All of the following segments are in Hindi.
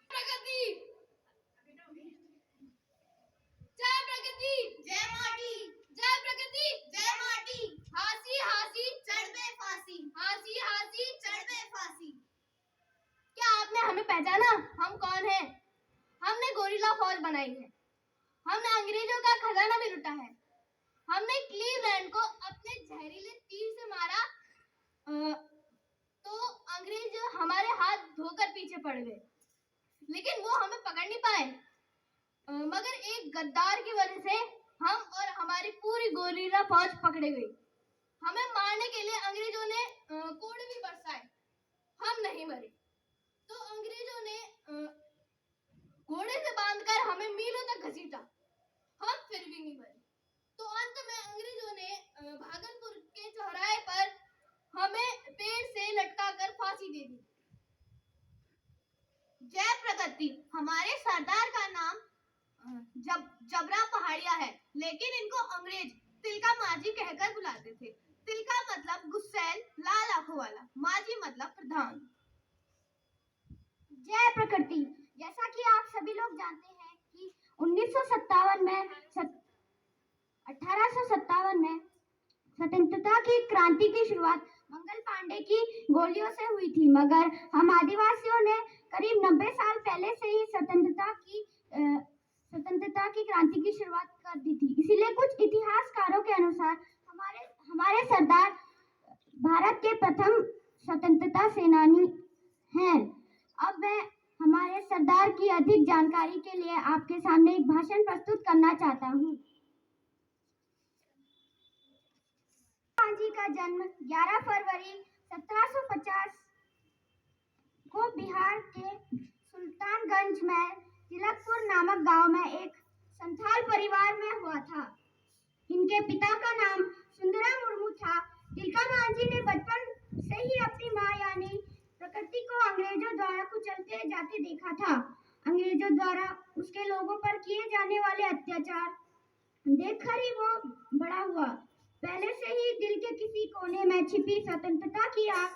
प्रगति जय प्रगति जय माटी जय प्रगति जय माटी हासी हासी चढ़ बे फांसी हासी हासी चढ़ बे फांसी। क्या आपने हमें पहचाना? हम कौन हैं? हमने गोरिल्ला फौज बनाई है। हमने अंग्रेजों का खजाना भी लूटा है। हमने क्लीवलैंड को अपने जहरीले तीर से मारा तो अंग्रेज हमारे हाथ धोकर पीछे पड़ गए, लेकिन वो हमें पकड़ नहीं पाए। मगर एक गद्दार की वजह से हम और हमारी पूरी गोरिल्ला फौज पकड़े गई। हमें मारने के लिए अंग्रेजों ने कोड़े भी बरसाए, हम नहीं मरे। तो अंग्रेजों ने घोड़े से बांधकर हमें मीलों तक घसीटा, हम फिर भी नहीं मरे। तो अंत में अंग्रेजों ने भागलपुर के चौराहे पर हमें पेड़ से लटकाकर फांसी दे दी। जय प्रगति हमारे सरदार का नाम जबरा पहाड़िया है, लेकिन इनको अंग्रेज तिलका मांझी कहकर बुलाते थे। तिलका मतलब गुस्सैल, लाल आंखों वाला, मांझी मतलब प्रधान। जय प्रकृति। जैसा कि आप सभी लोग जानते हैं कि 1857 में स्वतंत्रता की क्रांति की शुरुआत मंगल पांडे की गोलियों से हुई थी, मगर हम आदिवासियों ने करीब 90 साल पहले से ही स्वतंत्रता की क्रांति की शुरुआत कर दी थी। इसीलिए कुछ इतिहासकारों के अनुसार हमारे सरदार भारत के प्रथम स्वतंत्रता सेनानी हैं। अब मैं हमारे सरदार की अधिक जानकारी के लिए आपके सामने एक भाषण प्रस्तुत करना चाहता हूँ। मांझी का जन्म 11 फरवरी 1750 को बिहार के सुल्तानगंज में तिलकपुर नामक गांव में एक संथाल परिवार में हुआ था। इनके पिता का नाम सुंदरा मुर्मू था। तिलका मांझी ने बचपन से ही अपनी माँ यानी प्रकृति को अंग्रेजों द्वारा कुचलते जाते देखा था। अंग्रेजों द्वारा उसके लोगों पर किए जाने वाले अत्याचार देखकर ही वो बड़ा हुआ। पहले से ही दिल के किसी कोने में छिपी स्वतंत्रता की आग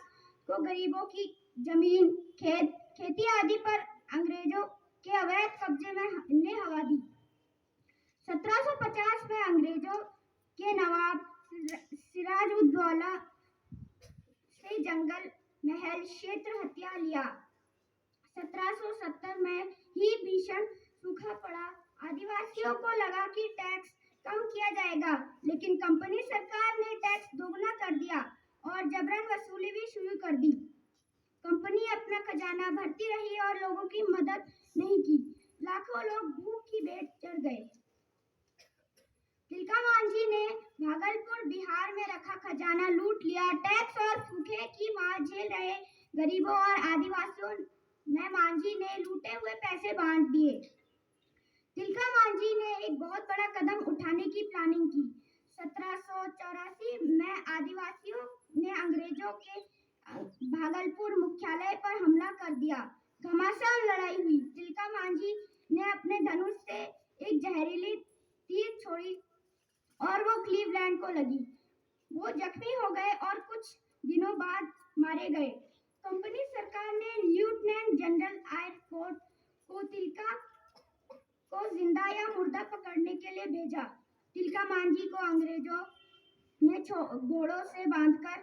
को गरीबों की जमीन, खेती आदि पर अंग्रेजों के अवैध कब्जे में ने हवा दी। 1750 में अंग्रेजों के नवाब सिराजुद्दौला से जंगल महल क्षेत्र हत्या लिया। 1770 में ही भीषण सूखा पड़ा। आदिवासियों को लगा कि टैक्स कम किया जाएगा, लेकिन कंपनी सरकार ने टैक्स दोगुना कर दिया और जबरन वसूली भी शुरू कर दी। कंपनी अपना खजाना भरती रही और लोगों की मदद नहीं की। लाखों लोग भूख की भेंट चढ़ गए। तिलका मांझी ने भागलपुर बिहार में रखा खजाना लूट लिया। टैक्स और सूखे की मार झेल रहे गरीबों और आदिवासियों में मांझी ने लूटे हुए पैसे बांट दिए। तिलका मांझी ने एक बहुत बड़ा कदम उठाने की प्लानिंग की। 1784 में आदिवासियों ने अंग्रेजों के भागलपुर मुख्यालय पर हमला कर दिया। घमासान लड़ाई हुई। तिलका मांझी ने अपने धनुष से एक जहरीली तीर छोड़ी और वो क्लीवलैंड को लगी। वो जख्मी हो गए और कुछ दिनों बाद मारे गए। कंपनी सरकार ने लेफ्टिनेंट जनरल आयरफोर्ड को तिलका को जिंदा या मुर्दा पकड़ने के लिए भेजा। तिलका मांझी को अंग्रेजों ने घोड़ों से बांधकर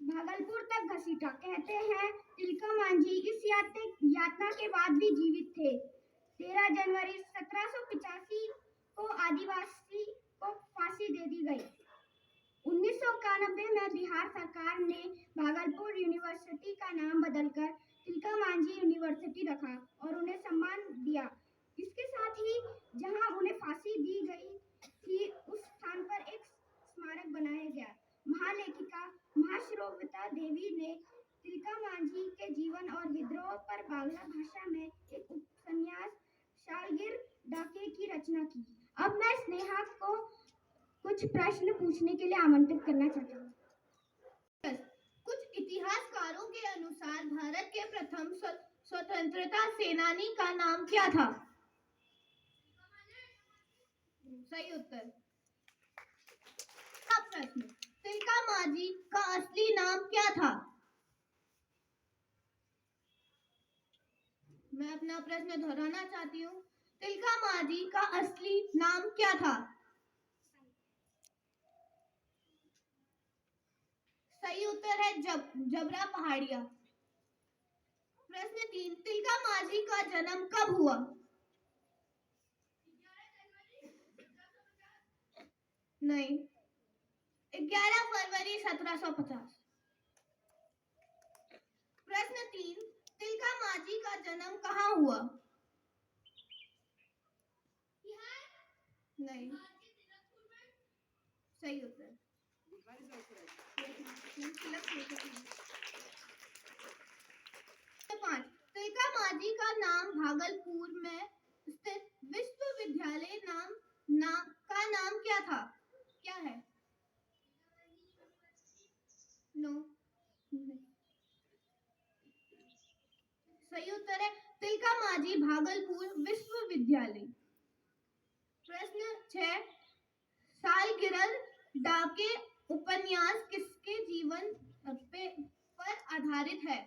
भागलपुर तक घसीटा। कहते हैं तिलका मांझी इस यातना के बाद भी जीवित थे। 13 जनवरी 1785 को आदिवासी को फांसी दे दी गई। 1991 में बिहार सरकार ने भागलपुर यूनिवर्सिटी का नाम बदलकर तिलका मांझी यूनिवर्सिटी रखा और उन्हें सम्मान दिया। इसके साथ ही जहां उन्हें फांसी दी गई थी उस स्थान पर एक स्मारक बनाया गया। महालेखिका महाश्वेता देवी ने तिलका मांझी के जीवन और विद्रोह पर बांग्ला भाषा में एक उपन्यास सालगिर डाके की रचना की। अब मैं स्नेहा को कुछ प्रश्न पूछने के लिए आमंत्रित करना चाहता हूँ। कुछ इतिहासकारों के अनुसार भारत के प्रथम स्वतंत्रता सेनानी का नाम क्या था? सही उत्तर। प्रश्न, तिलका मांझी का असली नाम क्या था? मैं अपना प्रश्न दोहराना चाहती हूँ। तिलका मांझी का असली नाम क्या था? सही उत्तर है जबरा पहाड़िया। प्रश्न 3, तिलका मांझी का जन्म कब हुआ? नहीं, 11 फरवरी 1750। प्रश्न 3, तिलका मांझी का जन्म कहाँ हुआ? नहीं, सही उत्तर। 5, तिलका मांझी का नाम भागलपुर में स्थित विश्वविद्यालय का नाम क्या था? क्या है? नो, सही उत्तर है तिलका मांझी भागलपुर विश्वविद्यालय। प्रश्न 6, सालगिरह डाके उपन्यास किसके जीवन पर आधारित है?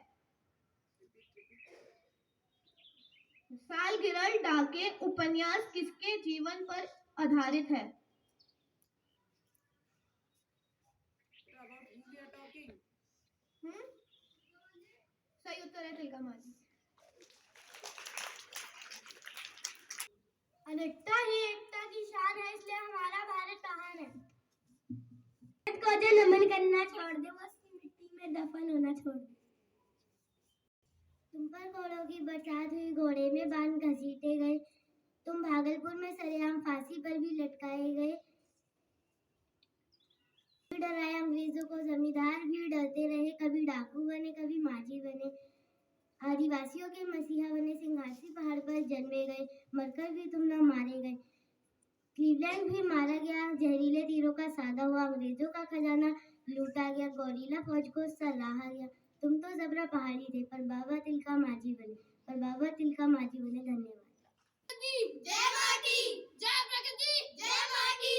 सालगिरह डाके उपन्यास किसके जीवन पर आधारित है? सही उत्तर है तिलका मांझी। अनेकता ही एकता की शान है, इसलिए हमारा भारत महान है। भारत को जो नमन करना छोड़ दे वो उसकी मिट्टी में दफन होना छोड़ दे। तुम पर घोड़ों की बरसात हुई, घोड़े में बांध घसीटे गए, तुम भागलपुर में सरेआम फांसी पर भी लटकाए गए। डराए अंग्रेजों को जमींदार भी डरते रहे, कभी डाकू बने कभी मांझी बने, आदिवासियों के मसीहा बने, सिंघासी पहाड़ पर जन्मे गए, मरकर भी तुम न मारे गए। क्लीवलैंड भी मारा गया, जहरीले तीरों का सादा हुआ, अंग्रेजों का खजाना लूटा गया, गौरीला फौज को सराहा गया। तुम तो जबरा पहाड़ी थे पर बाबा तिलका मांझी बने, पर बाबा तिलका मांझी बने। धन्यवाद। जय माटी, जय प्रकृति, जय माटी।